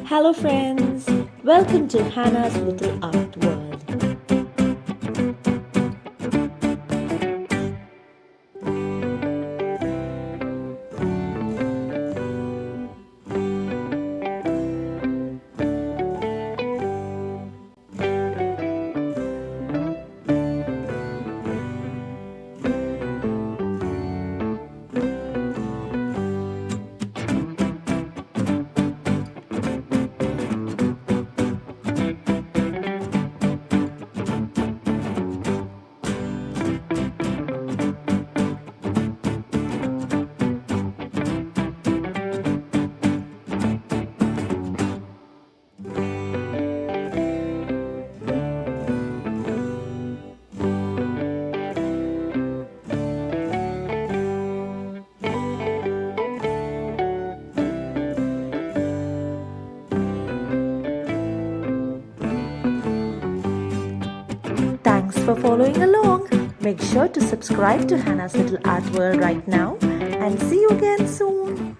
Hello, friends. Welcome to Hannah's Little Art World. Thanks for following along. Make sure to subscribe to Hannah's Little Art World right now and see you again soon.